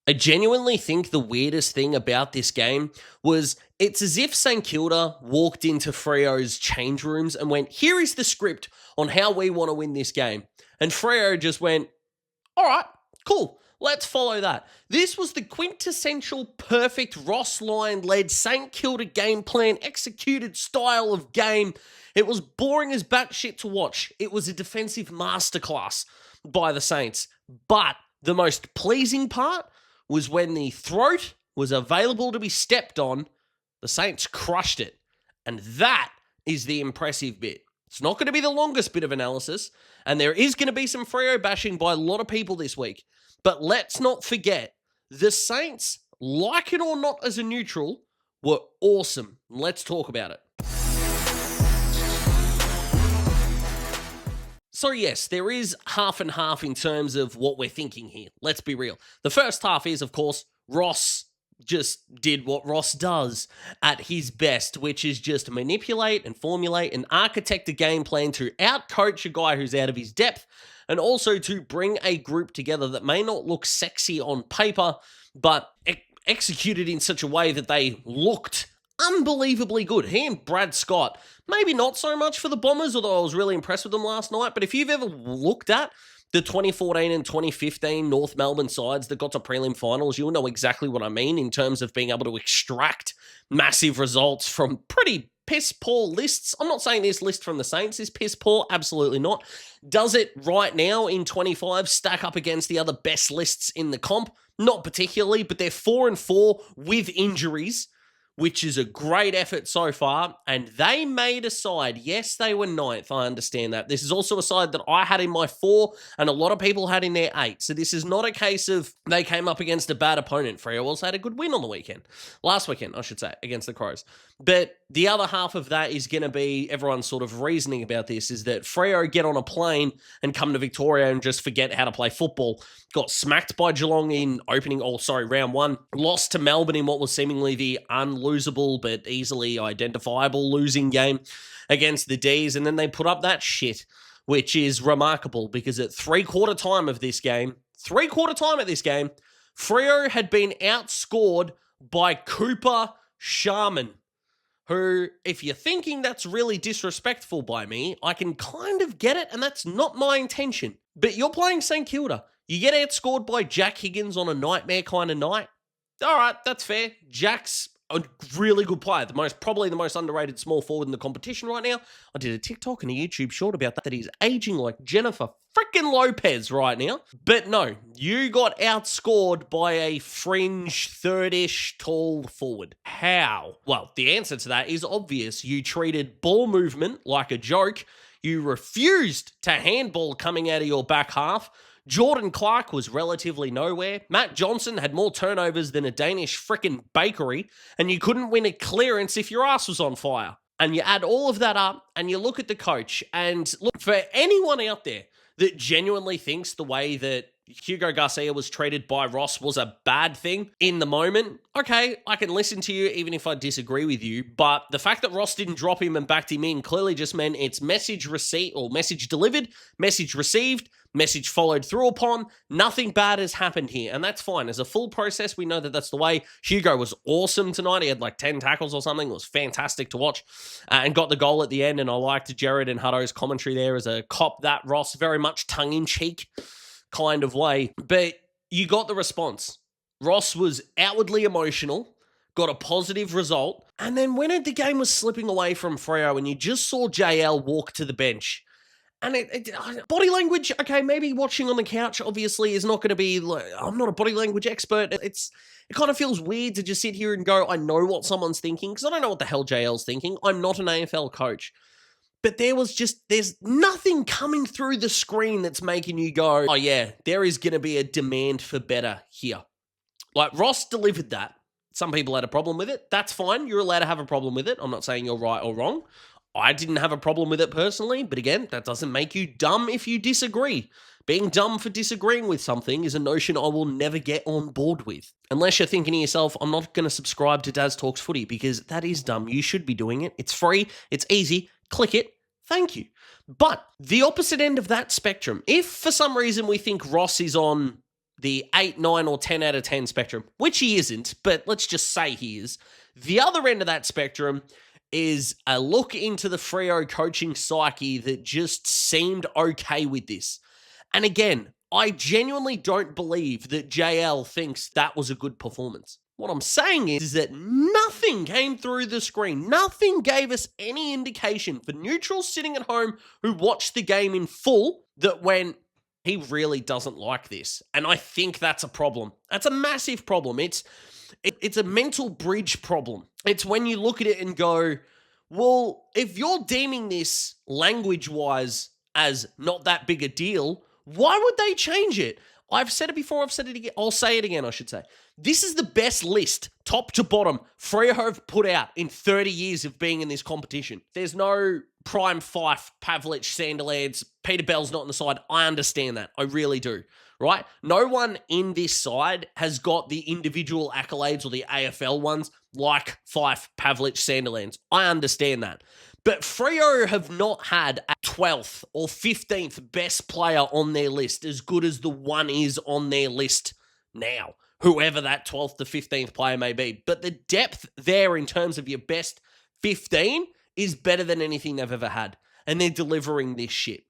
I genuinely think the weirdest thing about this game was it's as if St. Kilda walked into Freo's change rooms and went, here is the script on how we want to win this game. And Freo just went, all right, cool. Let's follow that. This was the quintessential perfect Ross Lyon-led St. Kilda game plan, executed style of game. It was boring as batshit to watch. It was a defensive masterclass by the Saints. But the most pleasing part was when the throat was available to be stepped on, the Saints crushed it. And that is the impressive bit. It's not going to be the longest bit of analysis, and there is going to be some Freo bashing by a lot of people this week. But let's not forget, the Saints, like it or not as a neutral, were awesome. Let's talk about it. So yes, there is half and half in terms of what we're thinking here. Let's be real. The first half is, of course, Ross just did what Ross does at his best, which is just manipulate and formulate and architect a game plan to outcoach a guy who's out of his depth, and also to bring a group together that may not look sexy on paper, but executed in such a way that they looked unbelievably good. He and Brad Scott, maybe not so much for the Bombers, although I was really impressed with them last night, but if you've ever looked at the 2014 and 2015 North Melbourne sides that got to prelim finals, you'll know exactly what I mean in terms of being able to extract massive results from pretty piss-poor lists. I'm not saying this list from the Saints is piss-poor, absolutely not. Does it right now in 25 stack up against the other best lists in the comp? Not particularly, but they're 4-4 with injuries, which is a great effort so far, and they made a side. Yes, they were 9th, I understand that. This is also a side that I had in my 4, and a lot of people had in their 8, so this is not a case of they came up against a bad opponent. Freo also had a good win on the weekend. Last weekend, I should say, against the Crows. But the other half of that is going to be, everyone's sort of reasoning about this, is that Freo get on a plane and come to Victoria and just forget how to play football. Got smacked by Geelong in round 1. Lost to Melbourne in what was seemingly the unlosable but easily identifiable losing game against the D's. And then they put up that shit, which is remarkable because at three-quarter time at this game, Freo had been outscored by Cooper Sharman, who, if you're thinking that's really disrespectful by me, I can kind of get it, and that's not my intention. But you're playing St. Kilda. You get outscored by Jack Higgins on a nightmare kind of night. All right, that's fair. Jack's a really good player. Probably the most underrated small forward in the competition right now. I did a TikTok and a YouTube short about that he's aging like Jennifer freaking Lopez right now. But no, you got outscored by a fringe third-ish tall forward. How? Well, the answer to that is obvious. You treated ball movement like a joke. You refused to handball coming out of your back half. Jordan Clark was relatively nowhere. Matt Johnson had more turnovers than a Danish frickin' bakery, and you couldn't win a clearance if your ass was on fire. And you add all of that up, and you look at the coach, and look, for anyone out there that genuinely thinks the way that Hugo Garcia was treated by Ross was a bad thing in the moment, okay, I can listen to you even if I disagree with you, but the fact that Ross didn't drop him and backed him in clearly just meant it's message receipt or message delivered, message received, message followed through upon. Nothing bad has happened here, and that's fine. As a full process, we know that that's the way. Hugo was awesome tonight. He had like 10 tackles or something. It was fantastic to watch and got the goal at the end, and I liked Jared and Hutto's commentary there as a cop that Ross, very much tongue-in-cheek kind of way. But you got the response. Ross was outwardly emotional, got a positive result, and then when the game was slipping away from Freo and you just saw JL walk to the bench, and body language, okay, maybe watching on the couch obviously is not going to be, I'm not a body language expert. It kind of feels weird to just sit here and go, I know what someone's thinking, because I don't know what the hell JL's thinking. I'm not an AFL coach. But there's nothing coming through the screen that's making you go, oh yeah, there is going to be a demand for better here. Like, Ross delivered that. Some people had a problem with it. That's fine. You're allowed to have a problem with it. I'm not saying you're right or wrong. I didn't have a problem with it personally, but again, that doesn't make you dumb if you disagree. Being dumb for disagreeing with something is a notion I will never get on board with. Unless you're thinking to yourself, I'm not going to subscribe to Daz Talks Footy, because that is dumb. You should be doing it. It's free. It's easy. Click it. Thank you. But the opposite end of that spectrum, if for some reason we think Ross is on the 8, 9, or 10 out of 10 spectrum, which he isn't, but let's just say he is. The other end of that spectrum is a look into the Freo coaching psyche that just seemed okay with this. And again, I genuinely don't believe that JL thinks that was a good performance. What I'm saying is that nothing came through the screen. Nothing gave us any indication for neutrals sitting at home who watched the game in full that went, he really doesn't like this. And I think that's a problem. That's a massive problem. It's a mental bridge problem. It's when you look at it and go, well, if you're deeming this language-wise as not that big a deal, why would they change it? I've said it before, I've said it again. I'll say it again, I should say. This is the best list, top to bottom, Freo have put out in 30 years of being in this competition. There's no Prime Fife, Pavlich, Sandilands, Peter Bell's not on the side. I understand that. I really do, right? No one in this side has got the individual accolades or the AFL ones like Fife, Pavlich, Sandilands. I understand that. But Freo have not had a 12th or 15th best player on their list as good as the one is on their list now, whoever that 12th to 15th player may be. But the depth there in terms of your best 15 is better than anything they've ever had. And they're delivering this shit.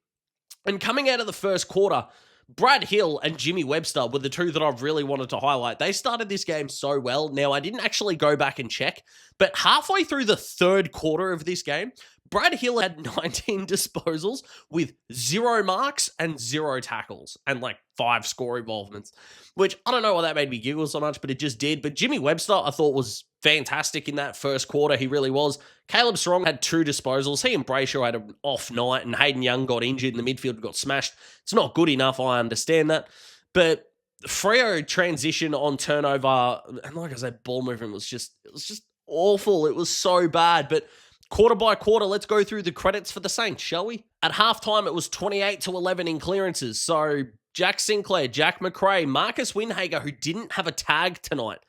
And coming out of the first quarter, Brad Hill and Jimmy Webster were the two that I've really wanted to highlight. They started this game so well. Now, I didn't actually go back and check, but halfway through the third quarter of this game, Brad Hill had 19 disposals with 0 marks and 0 tackles and like 5 score involvements, which I don't know why that made me giggle so much, but it just did. But Jimmy Webster, I thought, was fantastic in that first quarter. He really was. Caleb Strong had 2 disposals. He and Brayshaw had an off night, and Hayden Young got injured in the midfield and got smashed. It's not good enough, I understand that. But Freo transition on turnover, and like I said, ball movement was just awful. It was so bad. But quarter by quarter, let's go through the credits for the Saints, shall we? At halftime, it was 28-11 in clearances. So Jack Sinclair, Jack McRae, Marcus Windhager, who didn't have a tag tonight,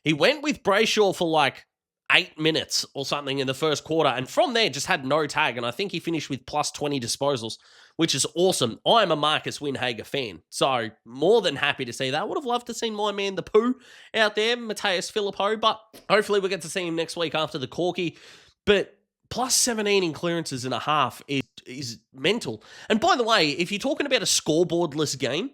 he went with Brayshaw for like 8 minutes or something in the first quarter, and from there just had no tag, and I think he finished with plus 20 disposals, which is awesome. I'm a Marcus Windhager fan, so more than happy to see that. I would have loved to see my man, the Pooh, out there, Mateus Philippou, but hopefully we'll get to see him next week after the Corky. But plus 17 in clearances and a half is mental. And by the way, if you're talking about a scoreboardless game,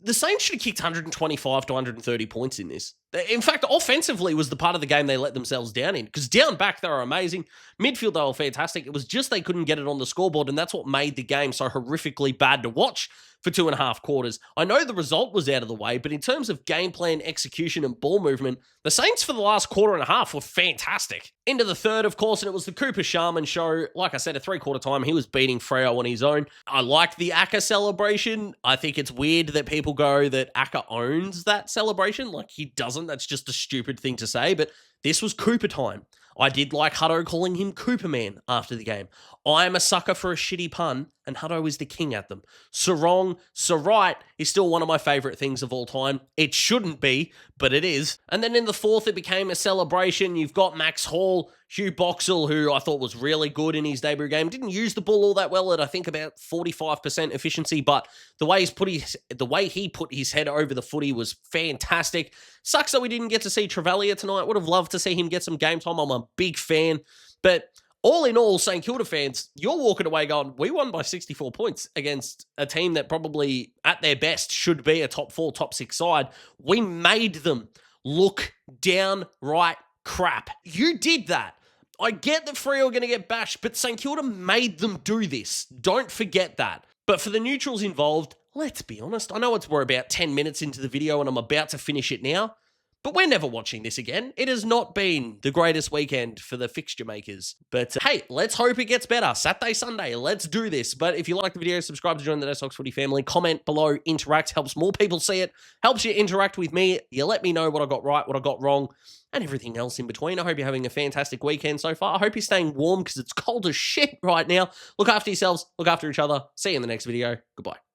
the Saints should have kicked 125 to 130 points in this. In fact, offensively was the part of the game they let themselves down in, because down back they were amazing. Midfield, they were fantastic. It was just they couldn't get it on the scoreboard, and that's what made the game so horrifically bad to watch for 2.5 quarters. I know the result was out of the way, but in terms of game plan, execution, and ball movement, the Saints for the last quarter and a half were fantastic. Into the third, of course, and it was the Cooper Sharman show. Like I said, at 3/4 time, he was beating Freo on his own. I like the Akka celebration. I think it's weird that people go that Akka owns that celebration. Like, he doesn't. That's just a stupid thing to say, but this was Cooper time. I did like Hutto calling him Cooper Man after the game. I am a sucker for a shitty pun, and Hutto is the king at them. So wrong, so right is still one of my favourite things of all time. It shouldn't be, but it is. And then in the fourth, it became a celebration. You've got Max Hall, Hugh Boxall, who I thought was really good in his debut game. Didn't use the ball all that well at, I think, about 45% efficiency, but the way he put his head over the footy was fantastic. Sucks that we didn't get to see Trevelyan tonight. Would have loved to see him get some game time. I'm a big fan. But all in all, St. Kilda fans, you're walking away going, we won by 64 points against a team that probably, at their best, should be a top 4, top 6 side. We made them look downright crap. You did that. I get that Freo are going to get bashed, but St. Kilda made them do this. Don't forget that. But for the neutrals involved, let's be honest. I know we're about 10 minutes into the video and I'm about to finish it now, but we're never watching this again. It has not been the greatest weekend for the fixture makers. But hey, let's hope it gets better. Saturday, Sunday, let's do this. But if you like the video, subscribe to join the Sox Footy family. Comment below, interact. Helps more people see it. Helps you interact with me. You let me know what I got right, what I got wrong, and everything else in between. I hope you're having a fantastic weekend so far. I hope you're staying warm because it's cold as shit right now. Look after yourselves. Look after each other. See you in the next video. Goodbye.